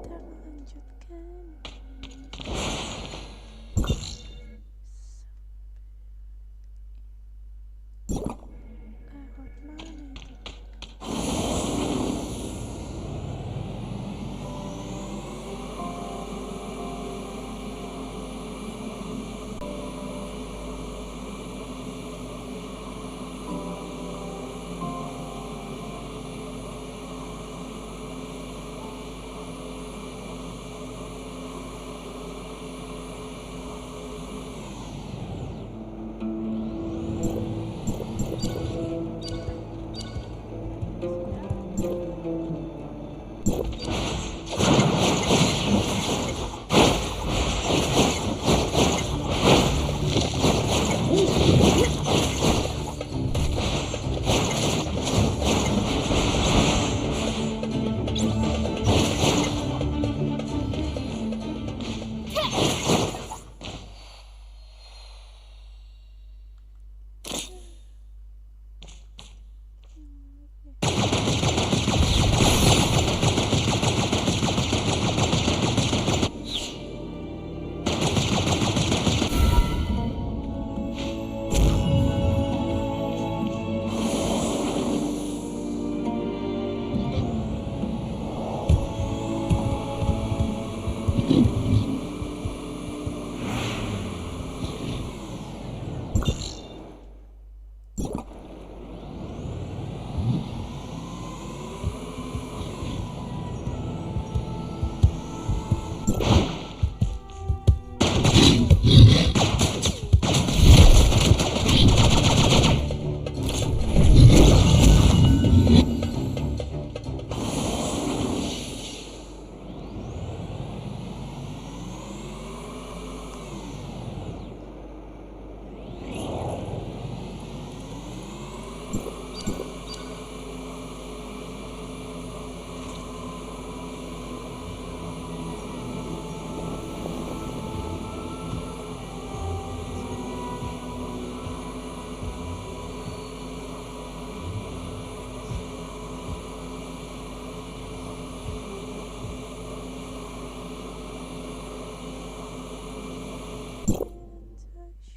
Kita lanjutkan.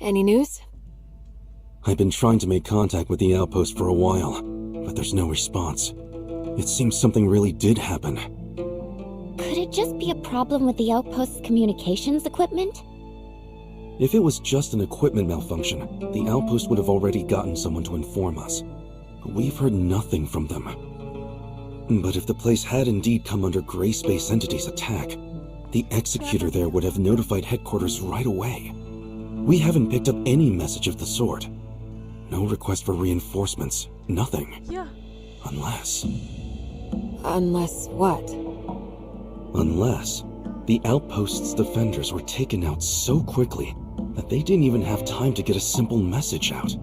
Any news? I've been trying to make contact with the outpost for a while, but there's no response. It seems something really did happen. Could it just be a problem with the outpost's communications equipment? If it was just an equipment malfunction, the outpost would have already gotten someone to inform us. But we've heard nothing from them. But if the place had indeed come under Gray Space Entity's attack, the executor there would have notified headquarters right away. We haven't picked up any message of the sort. No request for reinforcements. Nothing. Yeah. Unless what? Unless the outpost's defenders were taken out so quickly that they didn't even have time to get a simple message out.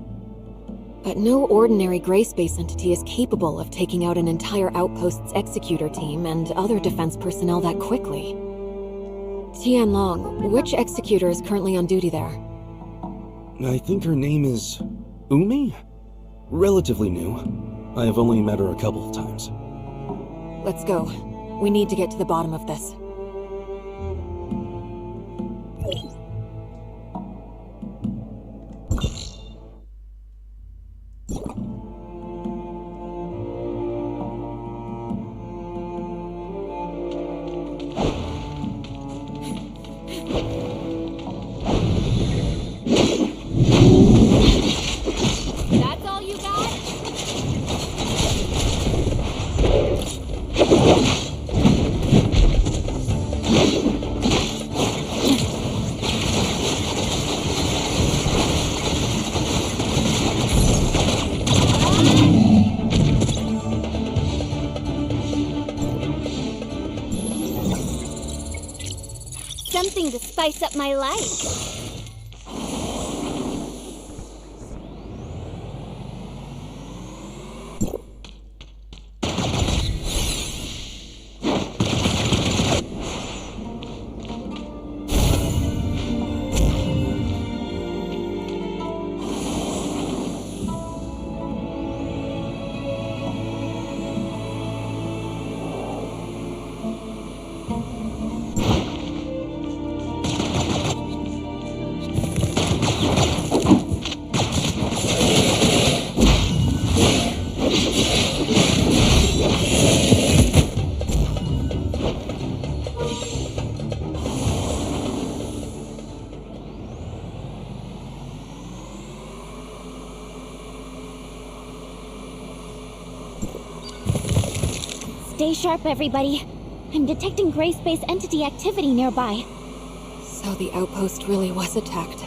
But no ordinary Gray Space entity is capable of taking out an entire outpost's executor team and other defense personnel that quickly. Tianlong, which executor is currently on duty there? I think her name is Umi? Relatively new. I have only met her a couple of times. Let's go. We need to get to the bottom of this. That's all you got? Something to spice up my life. Stay sharp, everybody. I'm detecting Gray Space Entity activity nearby. So the outpost really was attacked.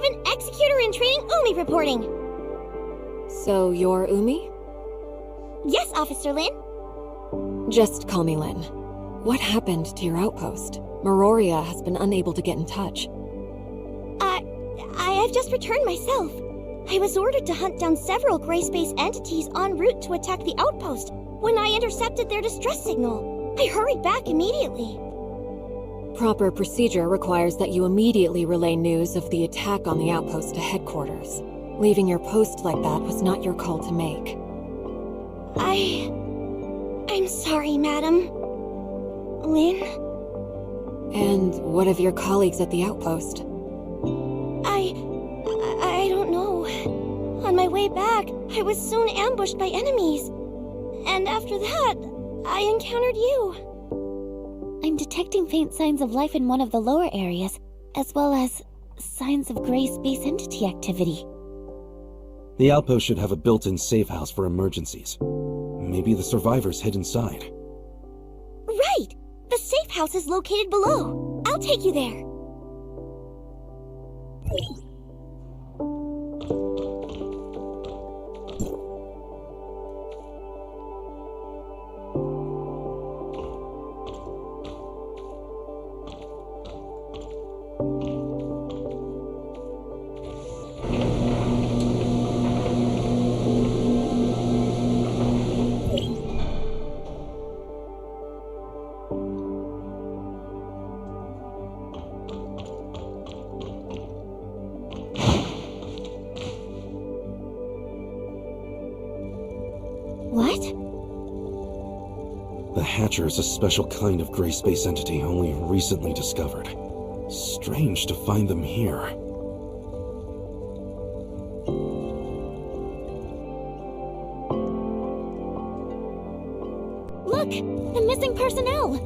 7, Executor in Training Umi reporting. So you're Umi? Yes, Officer Lin. Just call me Lin. What happened to your outpost? Meroria has been unable to get in touch. I've just returned myself. I was ordered to hunt down several gray space entities en route to attack the outpost when I intercepted their distress signal. I hurried back immediately. Proper procedure requires that you immediately relay news of the attack on the outpost to headquarters. Leaving your post like that was not your call to make. I'm sorry, madam. Lin? And what of your colleagues at the outpost? I don't know. On my way back, I was soon ambushed by enemies. And after that, I encountered you. I'm detecting faint signs of life in one of the lower areas, as well as signs of gray space entity activity. The outpost should have a built-in safe house for emergencies. Maybe the survivors hid inside. Right! The safe house is located below. I'll take you there. What? The Hatcher is a special kind of gray space entity only recently discovered. Strange to find them here. Look! The missing personnel!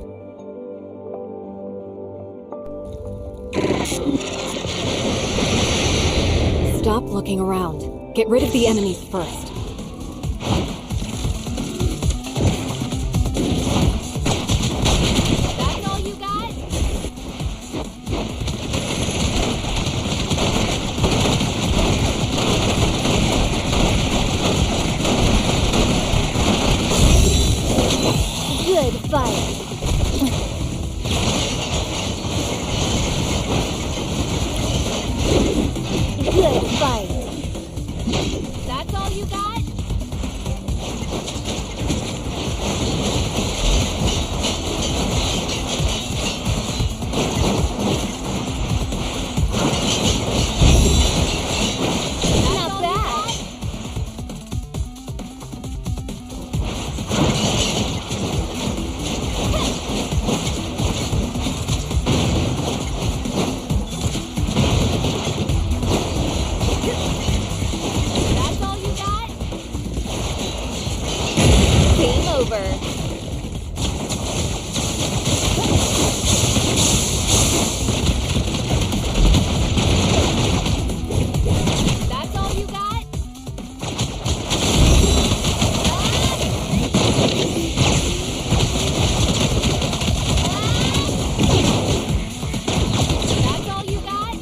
Stop looking around. Get rid of the enemies first. That's all you got? Good fight. Good fight. That's all you got? Not bad. That's all you got? Game over. That's all you got? That's all you got?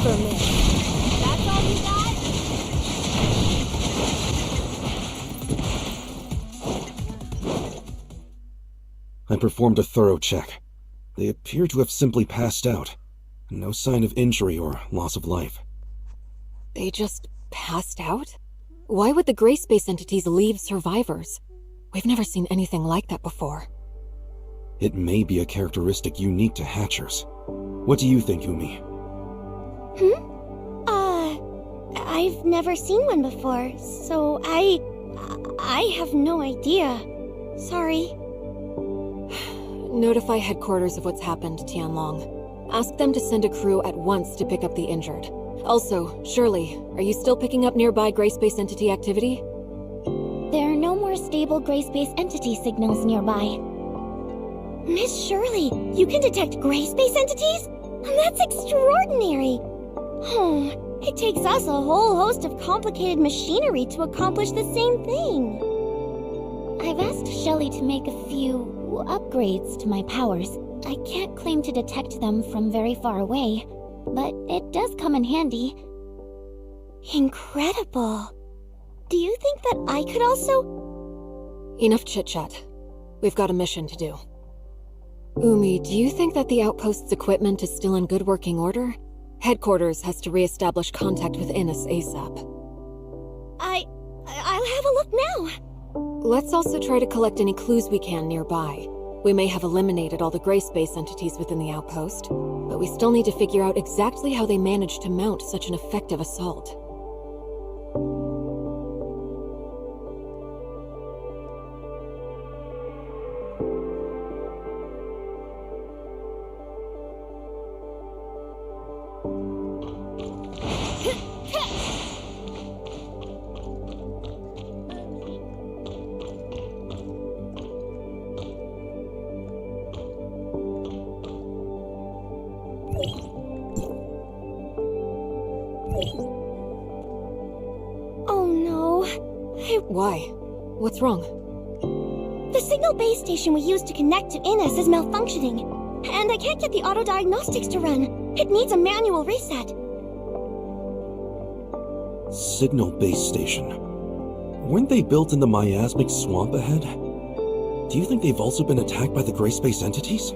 Peppermint. That's all you got? I performed a thorough check. They appear to have simply passed out. No sign of injury or loss of life. They just passed out? Why would the gray space entities leave survivors? We've never seen anything like that before. It may be a characteristic unique to Hatchers. What do you think, Umi? I've never seen one before, so I have no idea. Sorry. Notify headquarters of what's happened, Tianlong. Ask them to send a crew at once to pick up the injured. Also, Shirley, are you still picking up nearby gray space entity activity? There are no more stable gray space entity signals nearby. Miss Shirley, you can detect gray space entities? That's extraordinary! Oh, it takes us a whole host of complicated machinery to accomplish the same thing. I've asked Shelley to make a few upgrades to my powers. I can't claim to detect them from very far away, but it does come in handy. Incredible. Do you think that I could also... Enough chit-chat. We've got a mission to do. Umi, do you think that the outpost's equipment is still in good working order? Headquarters has to re-establish contact with Innes ASAP. I'll have a look now. Let's also try to collect any clues we can nearby. We may have eliminated all the gray space entities within the outpost, but we still need to figure out exactly how they managed to mount such an effective assault. Oh no. Why? What's wrong? The signal base station we used to connect to Innes is malfunctioning, and I can't get the auto diagnostics to run. It needs a manual reset. Signal base station. Weren't they built in the miasmic swamp ahead? Do you think they've also been attacked by the gray space entities?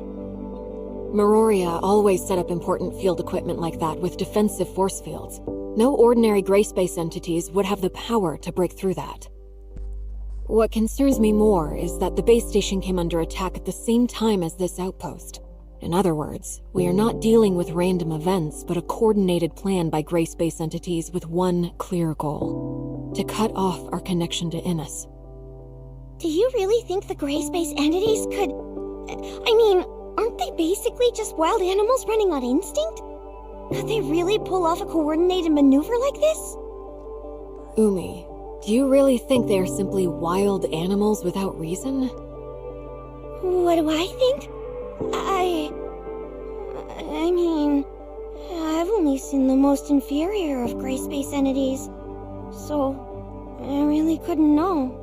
Meroria always set up important field equipment like that with defensive force fields. No ordinary gray space entities would have the power to break through that. What concerns me more is that the base station came under attack at the same time as this outpost. In other words, we are not dealing with random events, but a coordinated plan by gray space entities with one clear goal: to cut off our connection to Innes. Do you really think the gray space entities could... I mean, aren't they basically just wild animals running on instinct? Could they really pull off a coordinated maneuver like this? Umi, do you really think they are simply wild animals without reason? What do I think? I mean, I've only seen the most inferior of gray space entities, so I really couldn't know.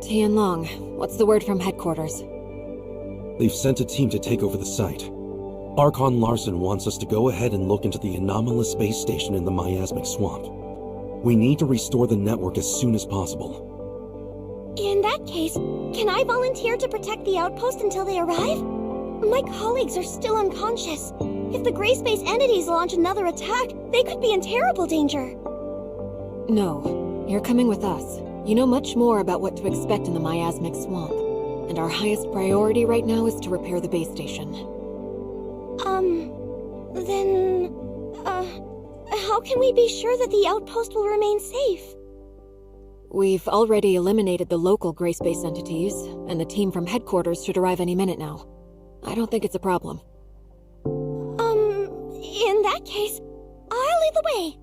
Tianlong, what's the word from headquarters? They've sent a team to take over the site. Archon Larson wants us to go ahead and look into the anomalous space station in the miasmic swamp. We need to restore the network as soon as possible. In that case, can I volunteer to protect the outpost until they arrive? My colleagues are still unconscious. If the gray space entities launch another attack, they could be in terrible danger. No, you're coming with us. You know much more about what to expect in the miasmic swamp. And our highest priority right now is to repair the base station. How can we be sure that the outpost will remain safe? We've already eliminated the local gray space entities, and the team from headquarters should arrive any minute now. I don't think it's a problem. In that case, I'll lead the way.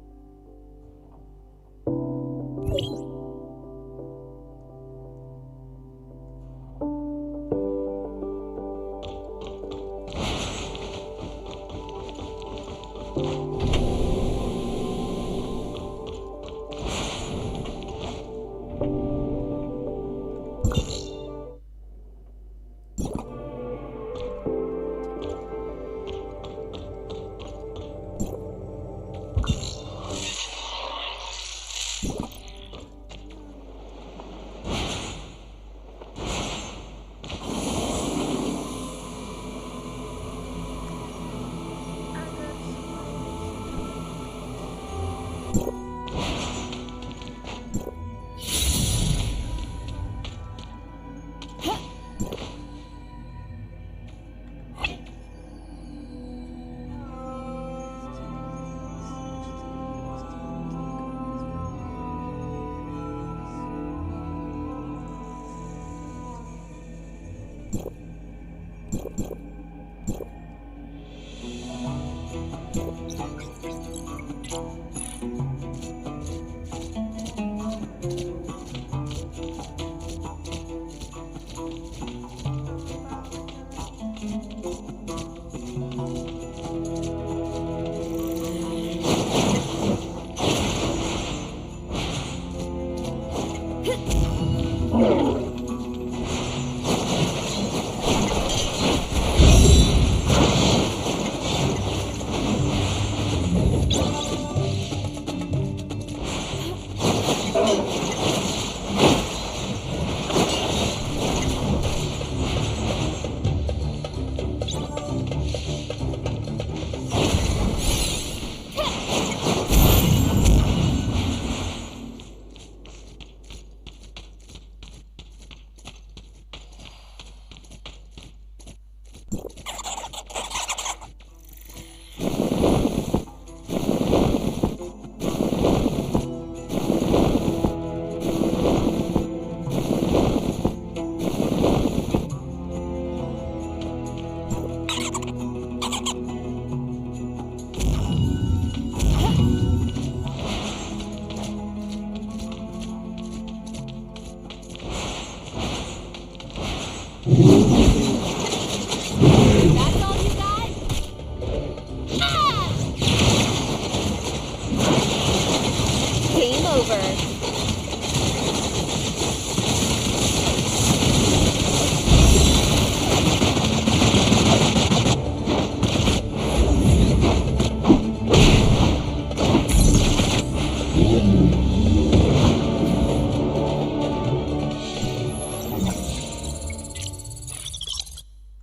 game over.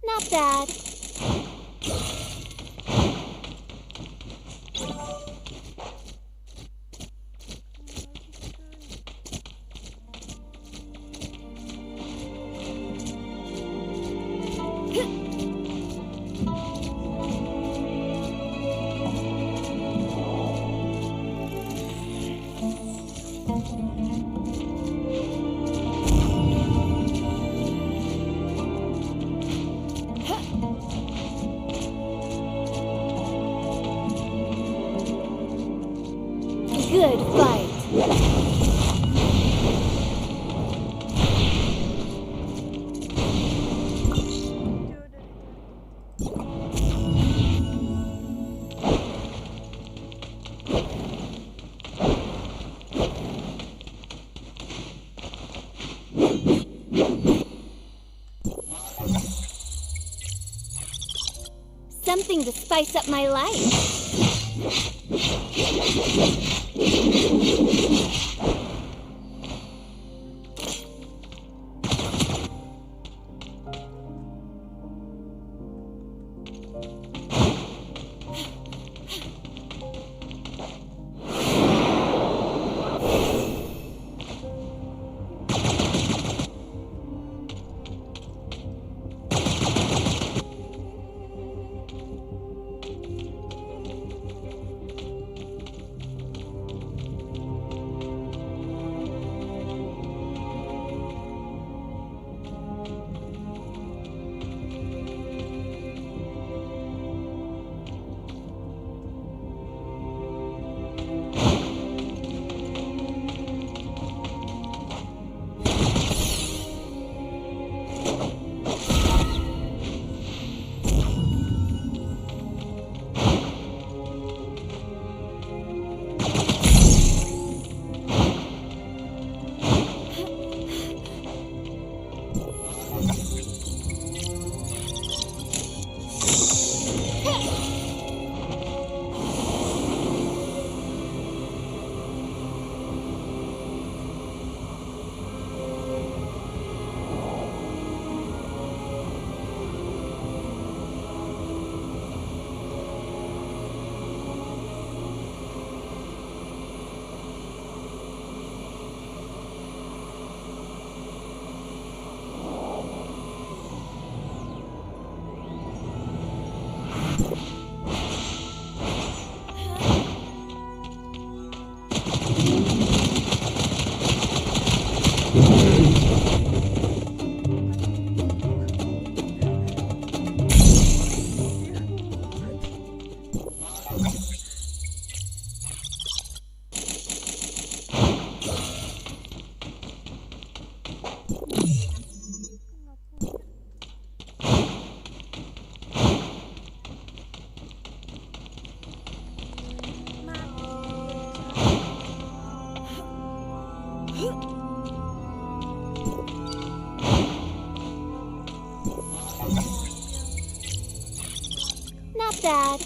Not bad. Good fight. Something to spice up my life. Not bad.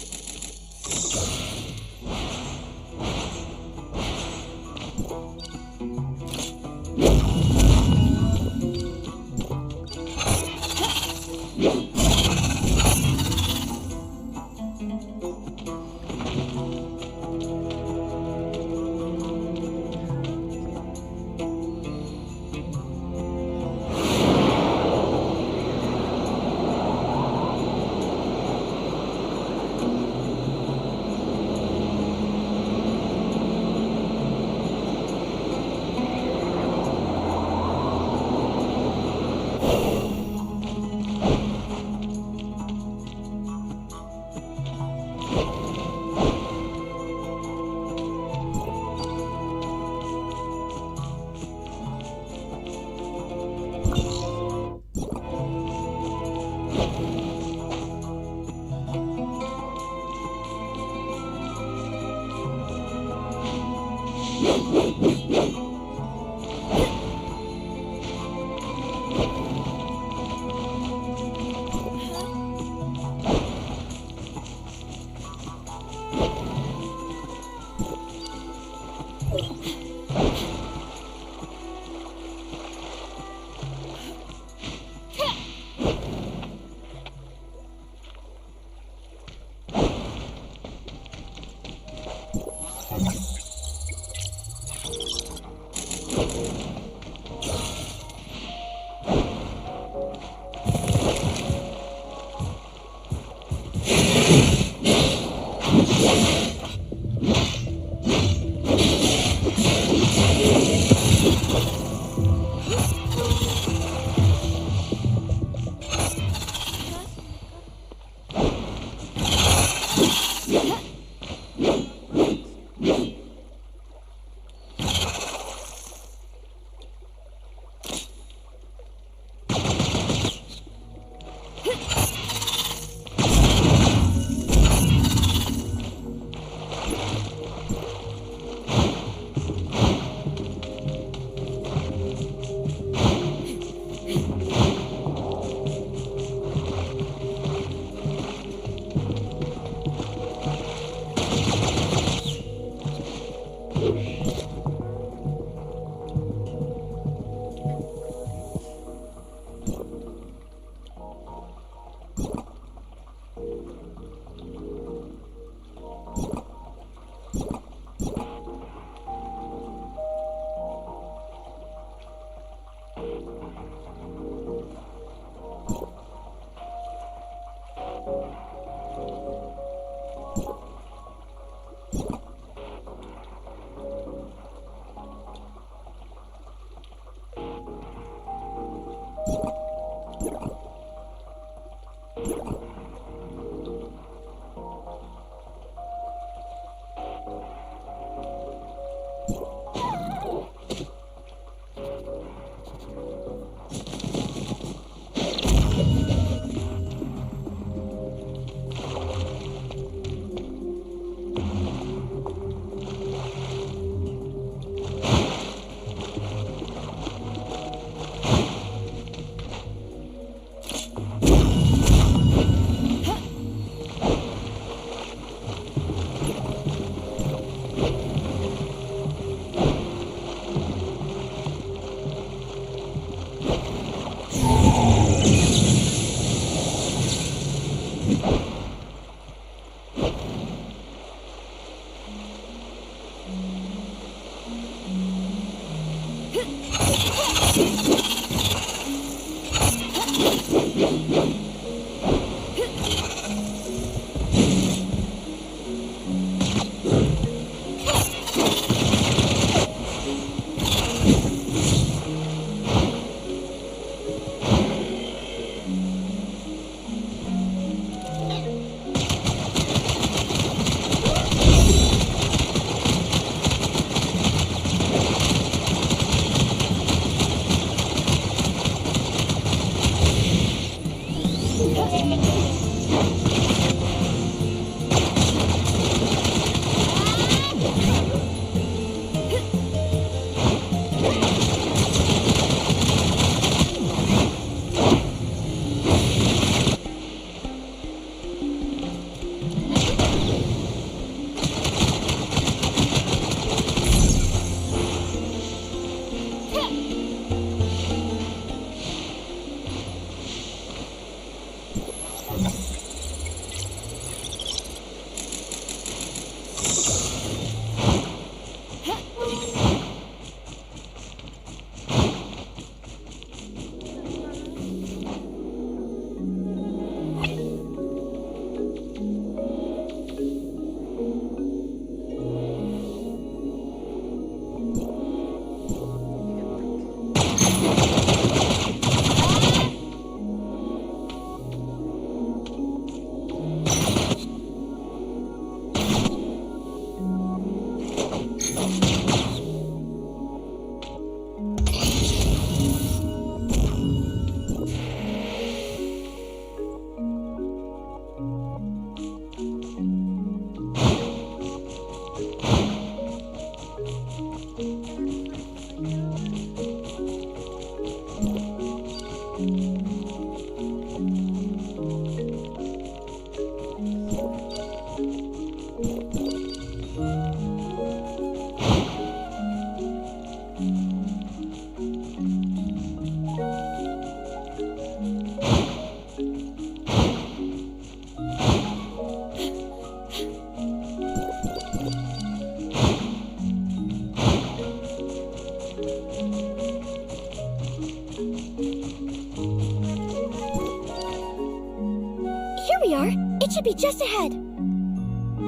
should be just ahead.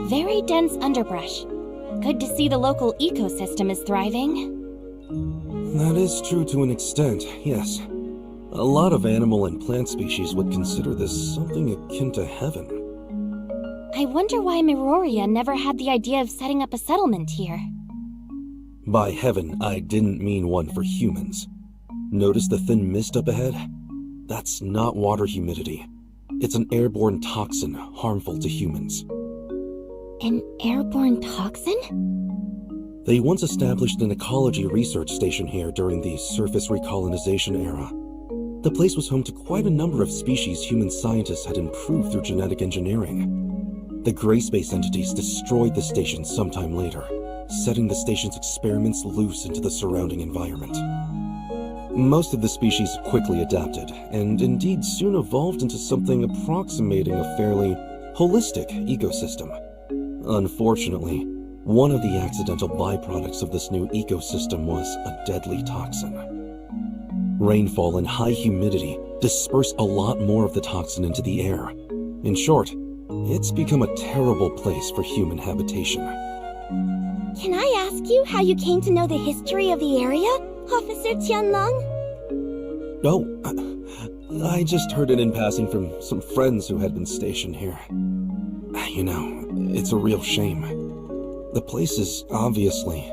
Very dense underbrush. Good to see the local ecosystem is thriving. That is true to an extent, yes. A lot of animal and plant species would consider this something akin to heaven. I wonder why Meroria never had the idea of setting up a settlement here. By heaven, I didn't mean one for humans. Notice the thin mist up ahead? That's not water humidity. It's an airborne toxin harmful to humans. An airborne toxin? They once established an ecology research station here during the surface recolonization era. The place was home to quite a number of species human scientists had improved through genetic engineering. The gray space entities destroyed the station sometime later, setting the station's experiments loose into the surrounding environment. Most of the species quickly adapted, and indeed soon evolved into something approximating a fairly holistic ecosystem. Unfortunately, one of the accidental byproducts of this new ecosystem was a deadly toxin. Rainfall and high humidity disperse a lot more of the toxin into the air. In short, it's become a terrible place for human habitation. Can I ask you how you came to know the history of the area, Officer Tianlong? Oh, I just heard it in passing from some friends who had been stationed here. You know, it's a real shame. The place is obviously...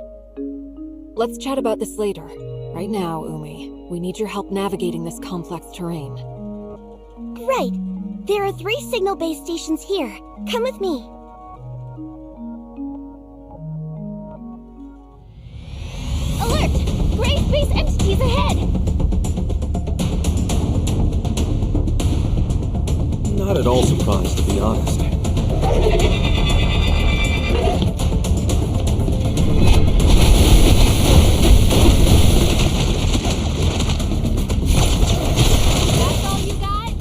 Let's chat about this later. Right now, Umi, we need your help navigating this complex terrain. Right. There are 3 signal base stations here. Come with me. Alert! Gray space entities ahead! Not at all surprised, to be honest. That's all you got?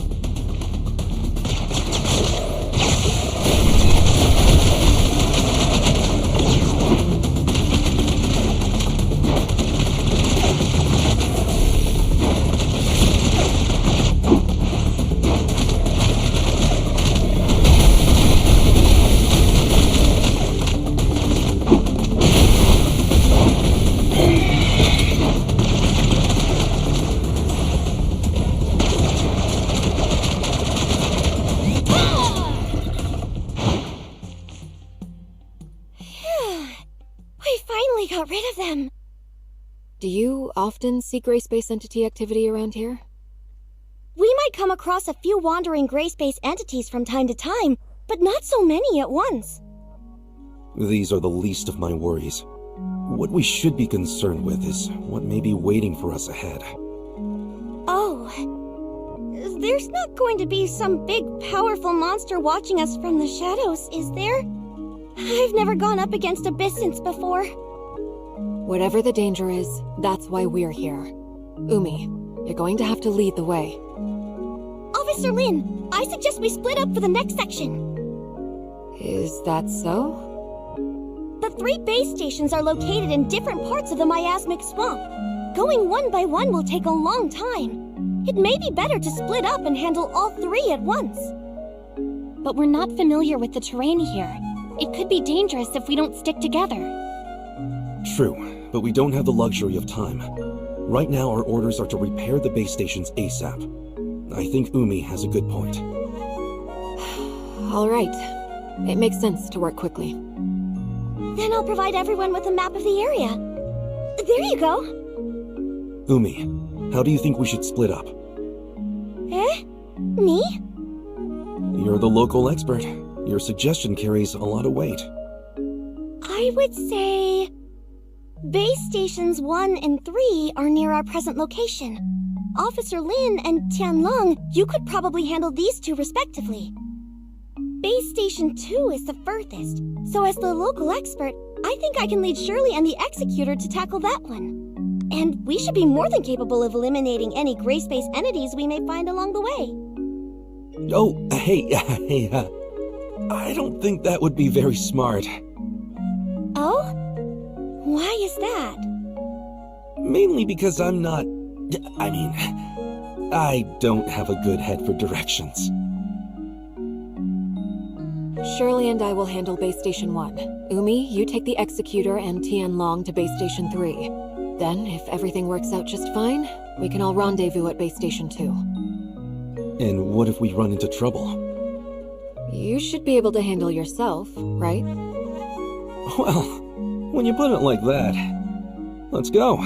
Got rid of them. Do you often see gray space entity activity around here? We might come across a few wandering gray space entities from time to time, but not so many at once. These are the least of my worries. What we should be concerned with is what may be waiting for us ahead. Oh. There's not going to be some big, powerful monster watching us from the shadows, is there? I've never gone up against Abyssins before. Whatever the danger is, that's why we're here. Umi, you're going to have to lead the way. Officer Lin, I suggest we split up for the next section. Is that so? The 3 base stations are located in different parts of the miasmic swamp. Going one by one will take a long time. It may be better to split up and handle all 3 at once. But we're not familiar with the terrain here. It could be dangerous if we don't stick together. True, but we don't have the luxury of time. Right now, our orders are to repair the base stations ASAP. I think Umi has a good point. All right. It makes sense to work quickly. Then I'll provide everyone with a map of the area. There you go. Umi, how do you think we should split up? Eh? Me? You're the local expert. Your suggestion carries a lot of weight. I would say... Base stations 1 and 3 are near our present location. Officer Lin and Tianlong, you could probably handle these 2 respectively. Base station 2 is the furthest, so as the local expert, I think I can lead Shirley and the Executor to tackle that one. And we should be more than capable of eliminating any gray space entities we may find along the way. Oh, hey, I don't think that would be very smart. Oh? Why is that? Mainly because I don't have a good head for directions. Shirley and I will handle Base Station 1. Umi, you take the Executor and Tian Long to Base Station 3. Then, if everything works out just fine, we can all rendezvous at Base Station 2. And what if we run into trouble? You should be able to handle yourself, right? Well, when you put it like that, let's go.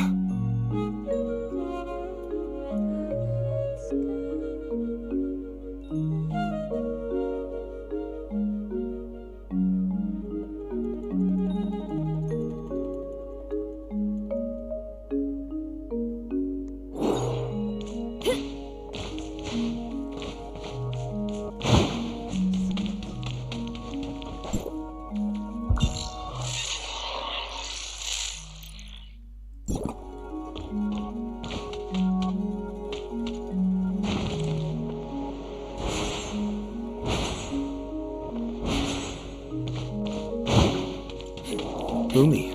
Umi,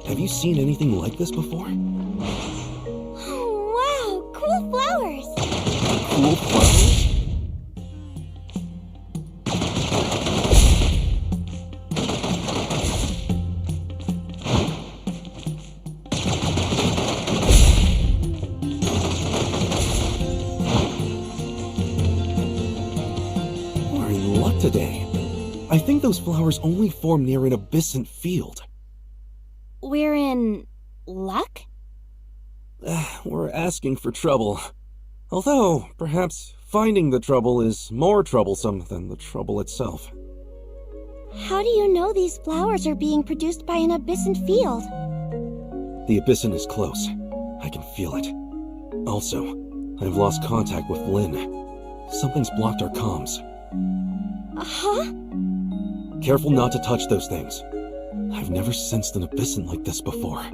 have you seen anything like this before? Oh, wow, cool flowers. Cool flowers? We're in luck today. I think those flowers only form near an abyssant field. We're in luck? We're asking for trouble. Although, perhaps finding the trouble is more troublesome than the trouble itself. How do you know these flowers are being produced by an abyssant field? The abyssant is close. I can feel it. Also, I've lost contact with Lynn. Something's blocked our comms. Huh? Careful not to touch those things. I've never sensed an abyssant like this before.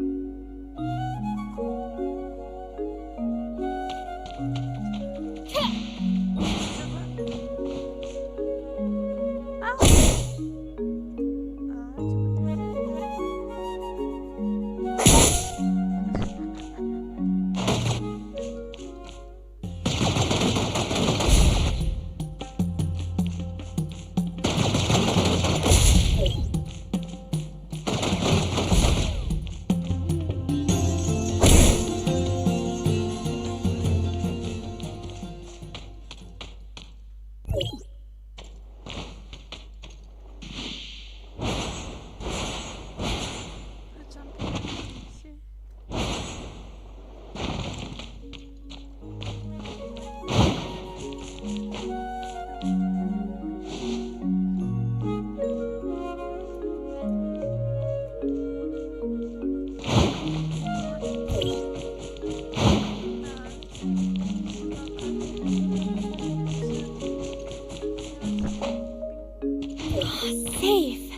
Safe.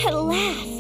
At last.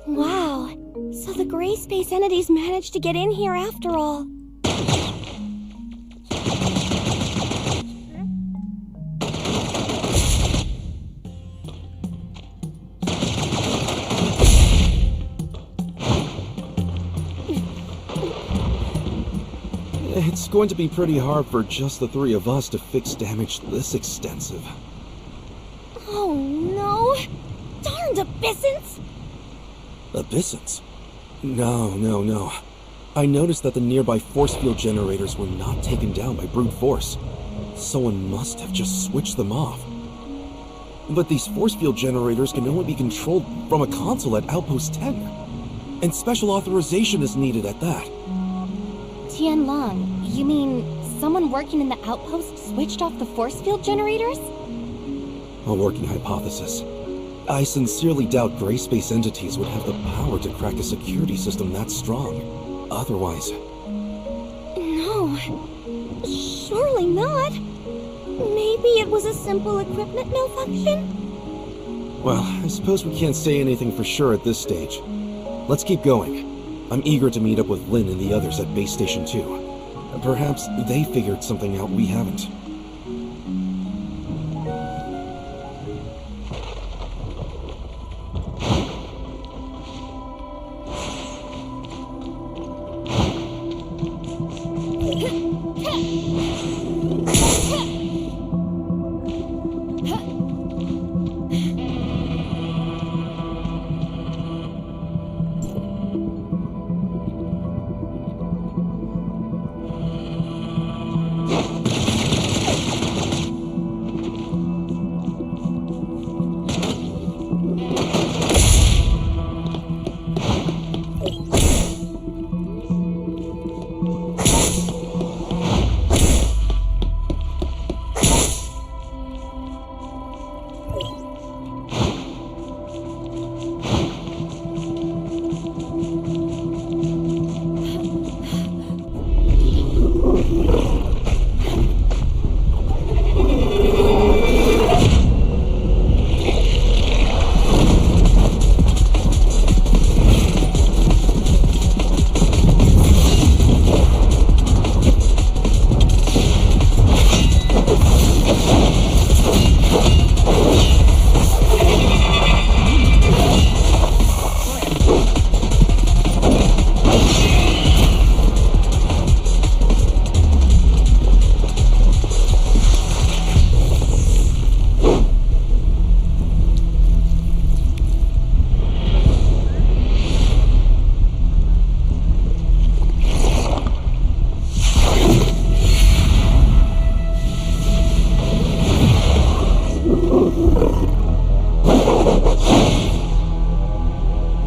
Wow, so the gray space entities managed to get in here after all. It's going to be pretty hard for just the three of us to fix damage this extensive. Oh no! Darned abyssins! Abyssins? No. I noticed that the nearby force field generators were not taken down by brute force. Someone must have just switched them off. But these force field generators can only be controlled from a console at Outpost 10. And special authorization is needed at that. Tianlang, you mean someone working in the outpost switched off the force field generators? A working hypothesis. I sincerely doubt gray space entities would have the power to crack a security system that strong. Otherwise... No. Surely not. Maybe it was a simple equipment malfunction? Well, I suppose we can't say anything for sure at this stage. Let's keep going. I'm eager to meet up with Lin and the others at Base Station 2. Perhaps they figured something out we haven't.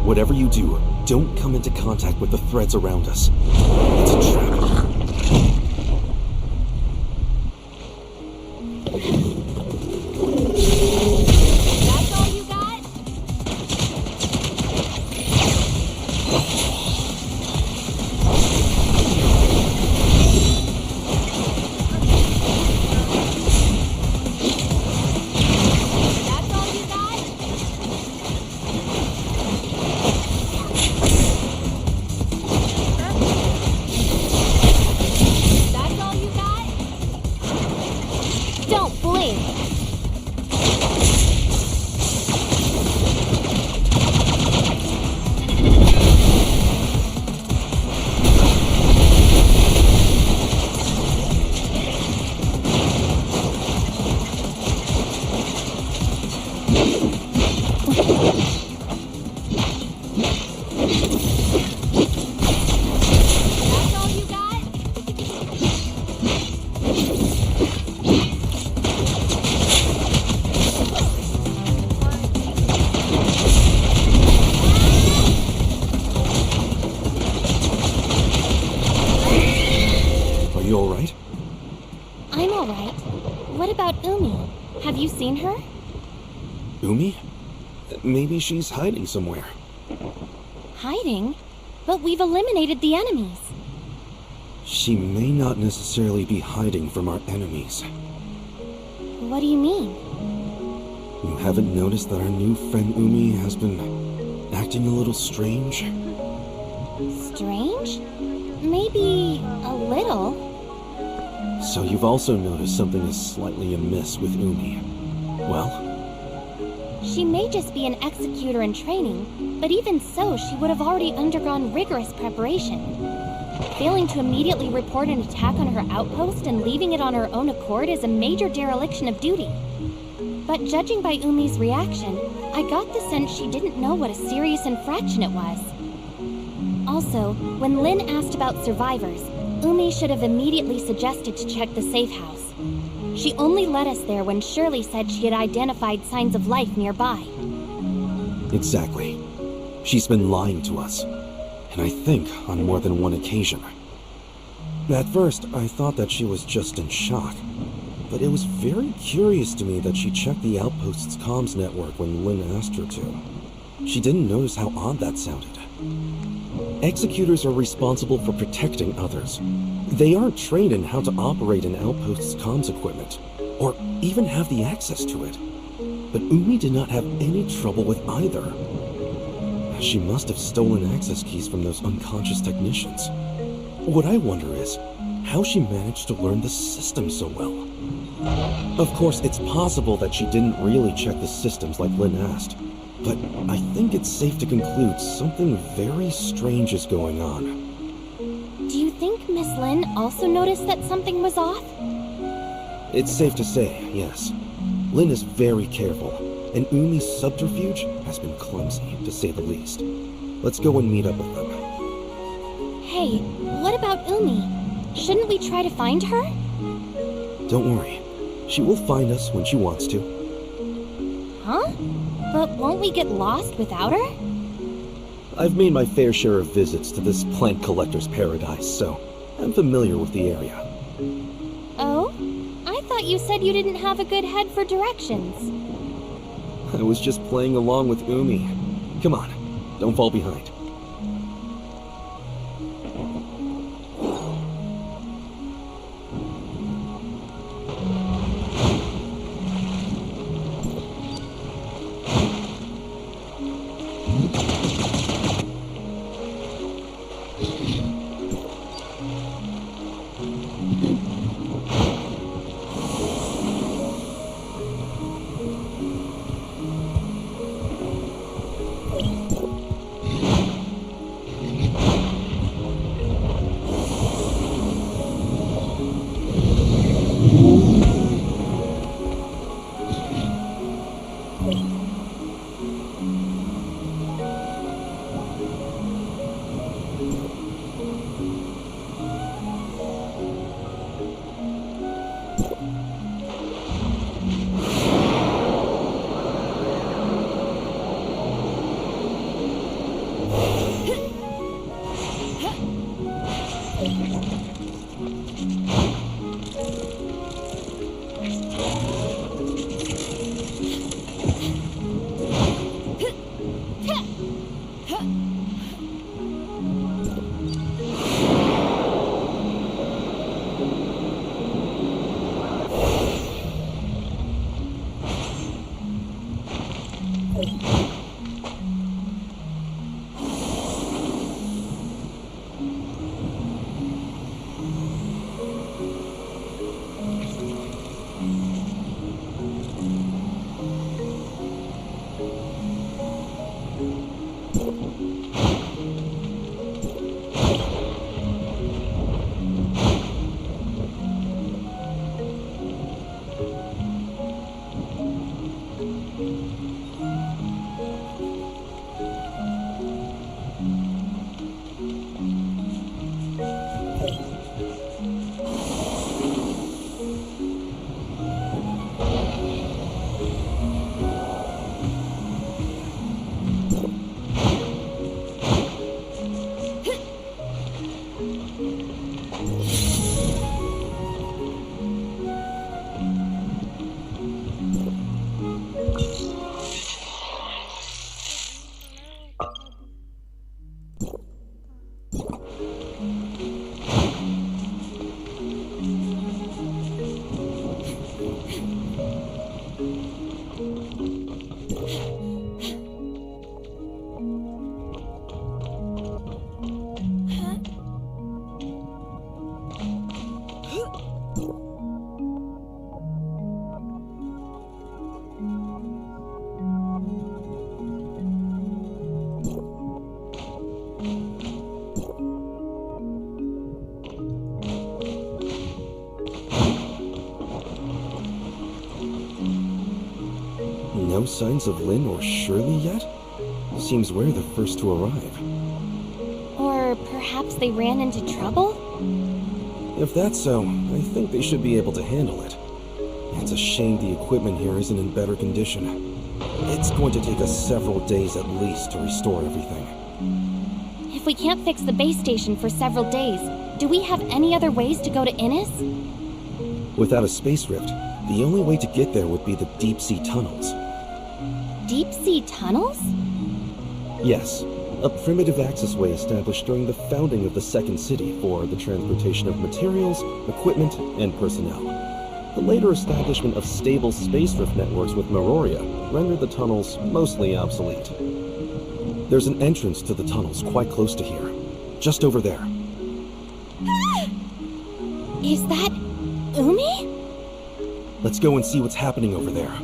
Whatever you do, don't come into contact with the threads around us. It's a trap. That's all you got? That's all you got? That's all you got? Don't blink! That's all you got? Are you alright? I'm alright. What about Umi? Have you seen her? Umi? Maybe she's hiding somewhere. Hiding? But we've eliminated the enemies. She may not necessarily be hiding from our enemies. What do you mean? You haven't noticed that our new friend Umi has been acting a little strange? Strange? Maybe a little. So you've also noticed something is slightly amiss with Umi. Well, She may just be an executor in training, but even so, she would have already undergone rigorous preparation. Failing to immediately report an attack on her outpost and leaving it on her own accord is a major dereliction of duty. But judging by Umi's reaction, I got the sense she didn't know what a serious infraction it was. Also, when Lin asked about survivors, Umi should have immediately suggested to check the safe house. She only led us there when Shirley said she had identified signs of life nearby. Exactly. She's been lying to us. And I think on more than one occasion. At first, I thought that she was just in shock. But it was very curious to me that she checked the outpost's comms network when Lin asked her to. She didn't notice how odd that sounded. Executors are responsible for protecting others. They aren't trained in how to operate an outpost's comms equipment, or even have the access to it. But Umi did not have any trouble with either. She must have stolen access keys from those unconscious technicians. What I wonder is how she managed to learn the system so well. Of course, it's possible that she didn't really check the systems like Lin asked, but I think it's safe to conclude something very strange is going on. Do you think Miss Lin also noticed that something was off? It's safe to say, yes. Lin is very careful, and Umi's subterfuge has been clumsy, to say the least. Let's go and meet up with them. Hey, what about Umi? Shouldn't we try to find her? Don't worry. She will find us when she wants to. Huh? But won't we get lost without her? I've made my fair share of visits to this plant collector's paradise, so I'm familiar with the area. Oh? I thought you said you didn't have a good head for directions. I was just playing along with Umi. Come on, don't fall behind. no signs of Lynn or Shirley yet? Seems we're the first to arrive. Or perhaps they ran into trouble? If that's so, I think they should be able to handle it. It's a shame the equipment here isn't in better condition. It's going to take us several days at least to restore everything. If we can't fix the base station for several days, do we have any other ways to go to Innis? Without a space rift, the only way to get there would be the deep-sea tunnels. Deep-sea tunnels? Yes, a primitive access way established during the founding of the second city for the transportation of materials, equipment, and personnel. The later establishment of stable space rift networks with Meroria rendered the tunnels mostly obsolete. There's an entrance to the tunnels quite close to here, just over there. Is that Umi? Let's go and see what's happening over there.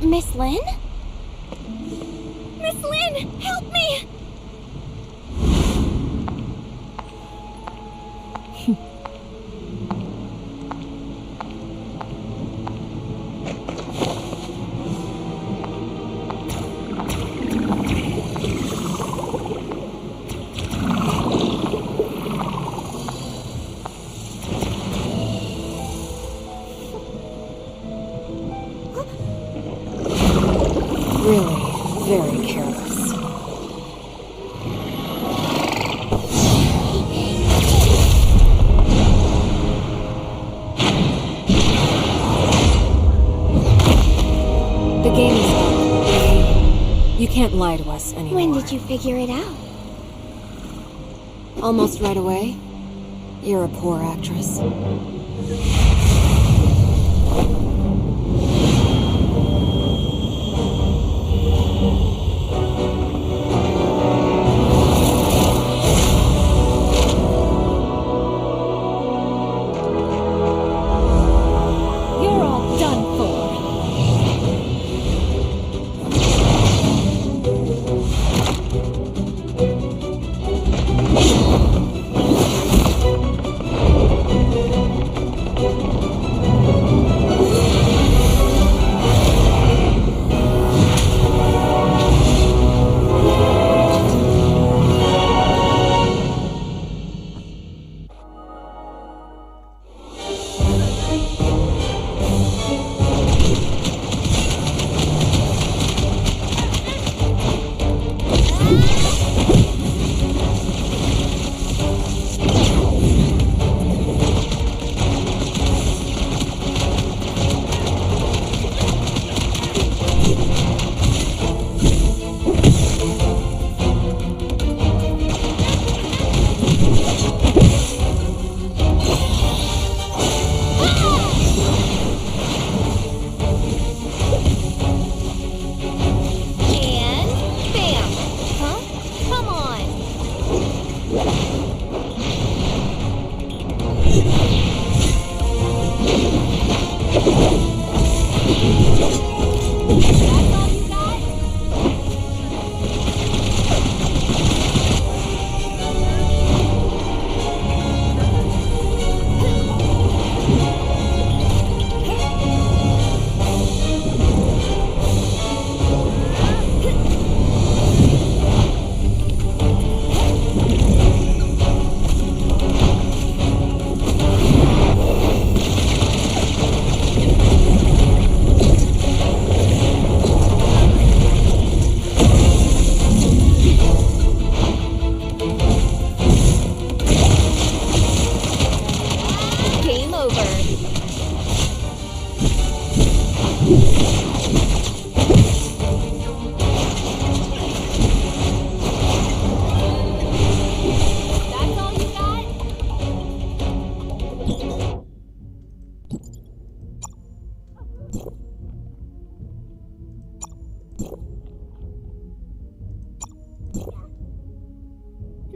Miss Lynn? Miss Lynn, help me! Really, very careless. The game is up. You can't lie to us anymore. When did you figure it out? Almost right away. You're a poor actress.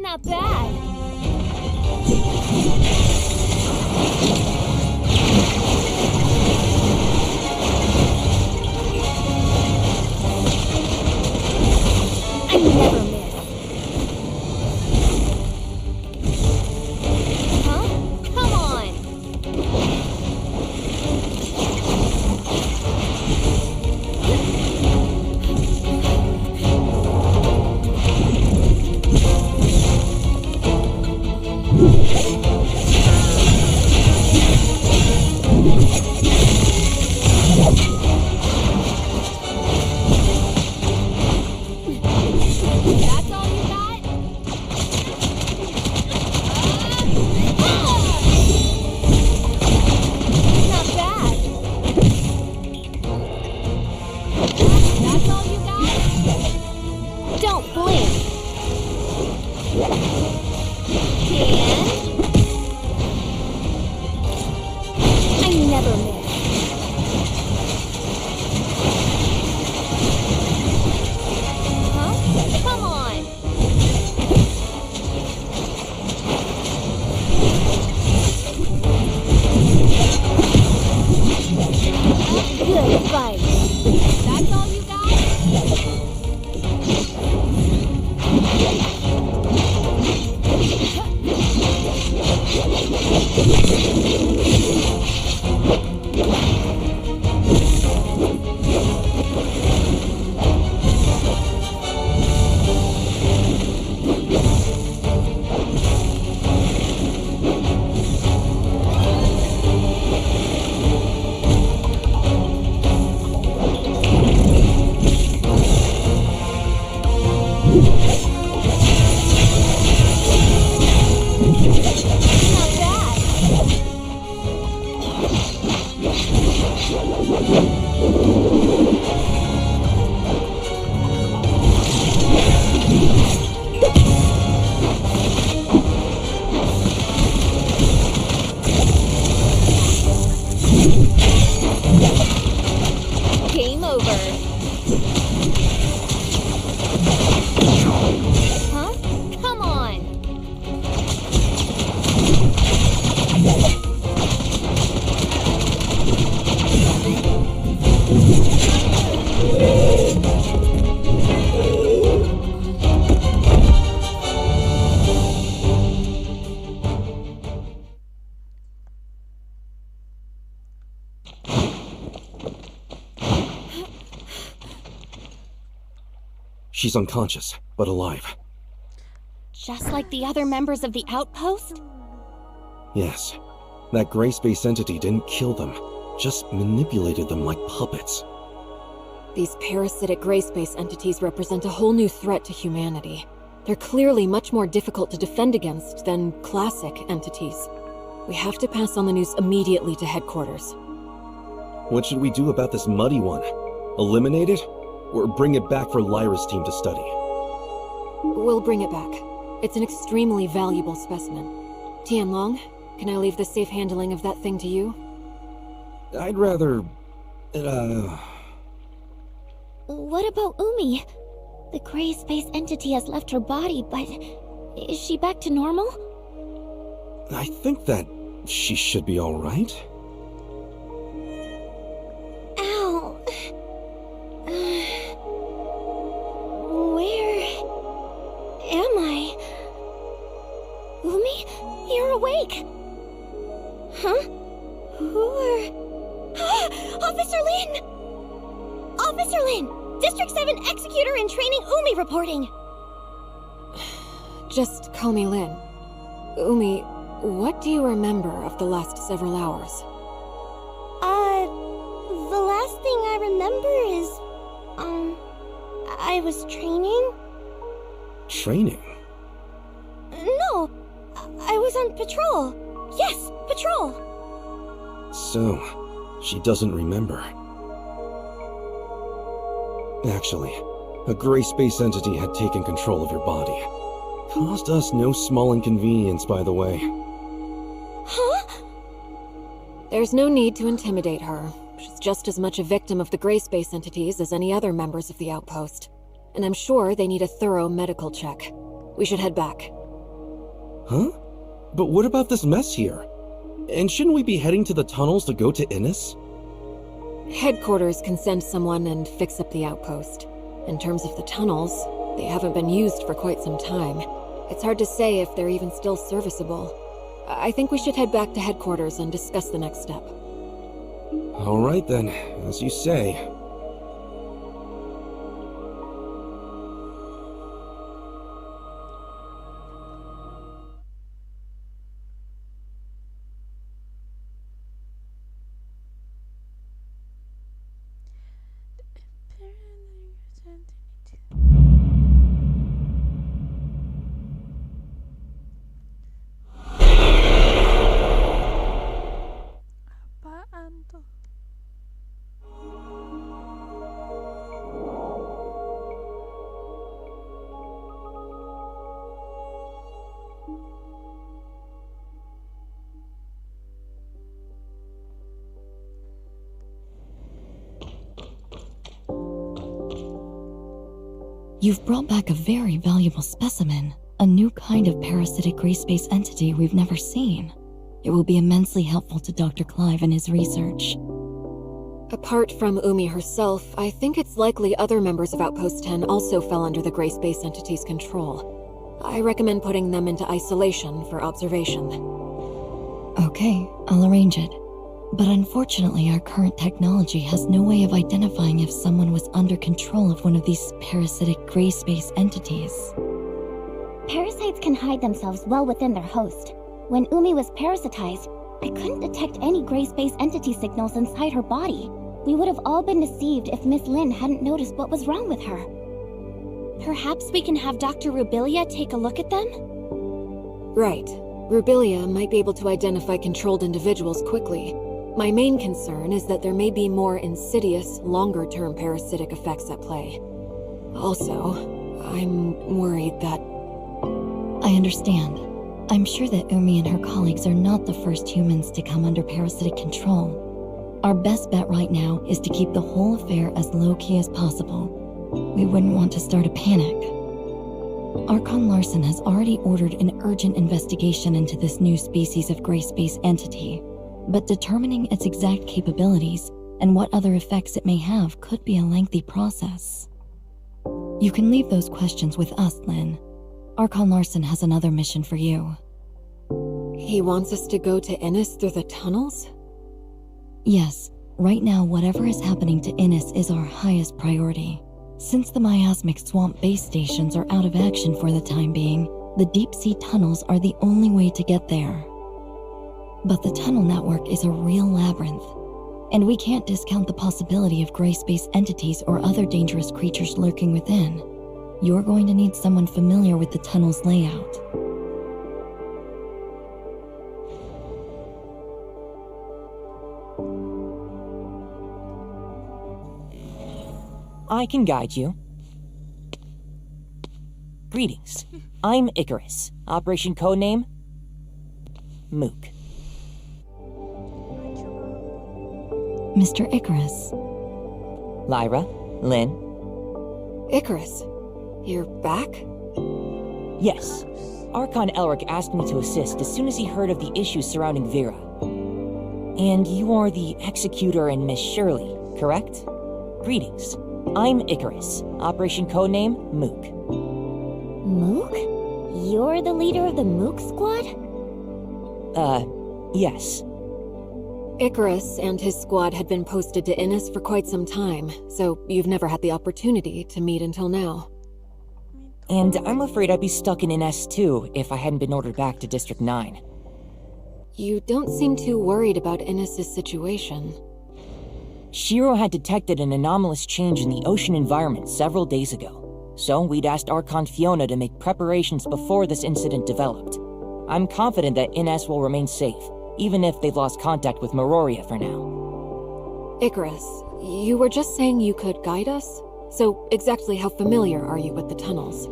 Not bad. I never miss. Huh? Come on! That's all you got? Not bad. That's all you got? Don't blink. And I never miss. Huh? Come on. Good fight. That's all you got? Not bad. Game over. Huh? Come on. She's unconscious, but alive. Just like the other members of the outpost? Yes. That gray space entity didn't kill them, just manipulated them like puppets. These parasitic gray space entities represent a whole new threat to humanity. They're clearly much more difficult to defend against than classic entities. We have to pass on the news immediately to headquarters. What should we do about this muddy one? Eliminate it? Or bring it back for Lyra's team to study? We'll bring it back. It's an extremely valuable specimen. Tianlong, can I leave the safe handling of that thing to you? I'd rather... What about Umi? The gray space entity has left her body, but is she back to normal? I think that she should be alright. Ow. Where am I? Umi, you're awake. Huh? Who are... Officer Lin! Officer Lin! District 7 Executor in Training Umi reporting! Just call me Lin. Umi, what do you remember of the last several hours? The last thing I remember is... I was training? Training? No, I was on patrol. Yes, patrol. So, she doesn't remember. Actually, a gray space entity had taken control of your body. Caused us no small inconvenience, by the way. Huh? There's no need to intimidate her. She's just as much a victim of the gray space entities as any other members of the outpost. And I'm sure they need a thorough medical check. We should head back. Huh? But what about this mess here? And shouldn't we be heading to the tunnels to go to Innis? Headquarters can send someone and fix up the outpost. In terms of the tunnels, they haven't been used for quite some time. It's hard to say if they're even still serviceable. I think we should head back to headquarters and discuss the next step. All right then, as you say. Apaan tuh? You've brought back a very valuable specimen, a new kind of parasitic gray space entity we've never seen. It will be immensely helpful to Dr. Clive in his research. Apart from Umi herself, I think it's likely other members of Outpost 10 also fell under the gray space entity's control. I recommend putting them into isolation for observation. Okay, I'll arrange it. But unfortunately, our current technology has no way of identifying if someone was under control of one of these parasitic gray space entities. Parasites can hide themselves well within their host. When Umi was parasitized, I couldn't detect any gray space entity signals inside her body. We would have all been deceived if Miss Lin hadn't noticed what was wrong with her. Perhaps we can have Dr. Rubilia take a look at them? Right. Rubilia might be able to identify controlled individuals quickly. My main concern is that there may be more insidious, longer-term parasitic effects at play. Also, I'm worried that... I understand. I'm sure that Umi and her colleagues are not the first humans to come under parasitic control. Our best bet right now is to keep the whole affair as low-key as possible. We wouldn't want to start a panic. Archon Larson has already ordered an urgent investigation into this new species of gray space entity, but determining its exact capabilities and what other effects it may have could be a lengthy process. You can leave those questions with us, Lin. Archon Larson has another mission for you. He wants us to go to Innis through the tunnels? Yes, right now whatever is happening to Innis is our highest priority. Since the miasmic swamp base stations are out of action for the time being, the deep-sea tunnels are the only way to get there. But the tunnel network is a real labyrinth, and we can't discount the possibility of gray space entities or other dangerous creatures lurking within. You're going to need someone familiar with the tunnel's layout. I can guide you. Greetings. I'm Icarus. Operation codename Mook. Mr. Icarus. Lyra, Lin. Icarus, you're back? Yes. Archon Elric asked me to assist as soon as he heard of the issues surrounding Vera. And you are the executor and Miss Shirley, correct? Greetings. I'm Icarus. Operation codename Mook. Mook? You're the leader of the Mook squad? Yes. Icarus and his squad had been posted to Innis for quite some time, so you've never had the opportunity to meet until now. And I'm afraid I'd be stuck in Innis too if I hadn't been ordered back to District 9. You don't seem too worried about Innis' situation. Shiro had detected an anomalous change in the ocean environment several days ago, so we'd asked Archon Fiona to make preparations before this incident developed. I'm confident that Innis will remain safe, even if they've lost contact with Meroria for now. Icarus, you were just saying you could guide us? So exactly how familiar are you with the tunnels?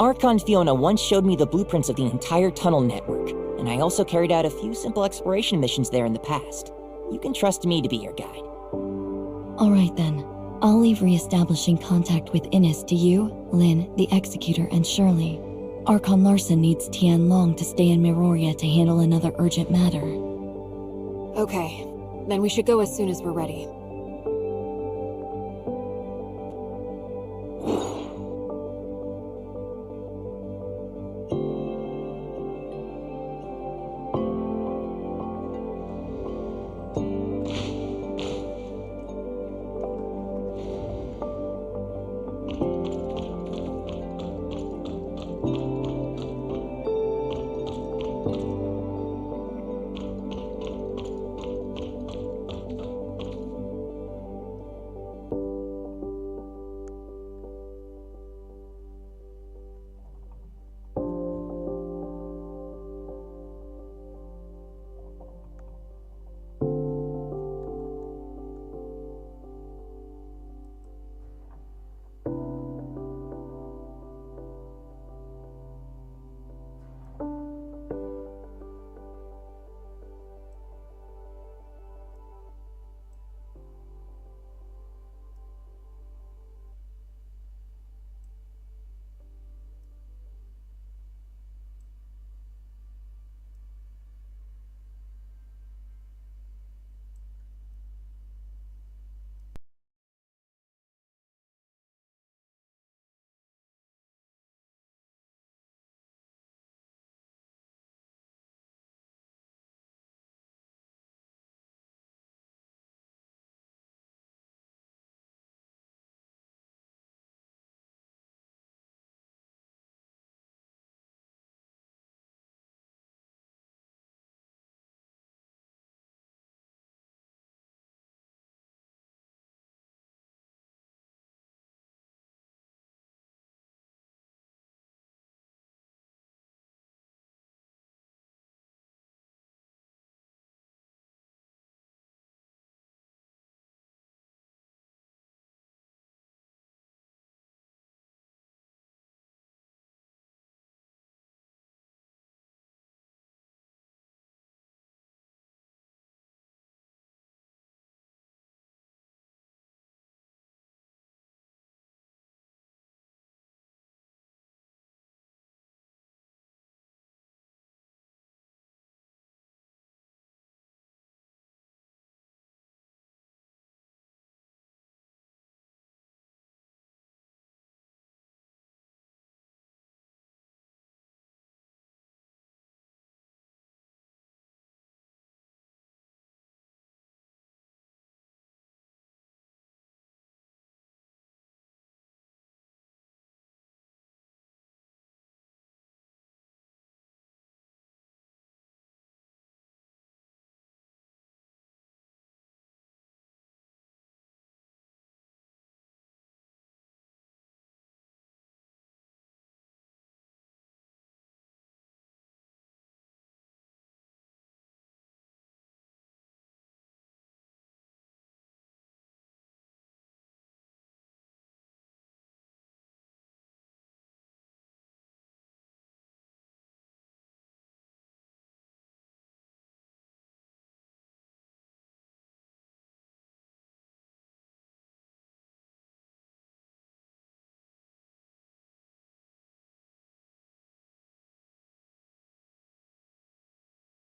Archon Fiona once showed me the blueprints of the entire tunnel network, and I also carried out a few simple exploration missions there in the past. You can trust me to be your guide. All right then. I'll leave re-establishing contact with Innis to you, Lin, the Executor, and Shirley. Archon Larson needs Tian Long to stay in Meroria to handle another urgent matter. Okay, then we should go as soon as we're ready.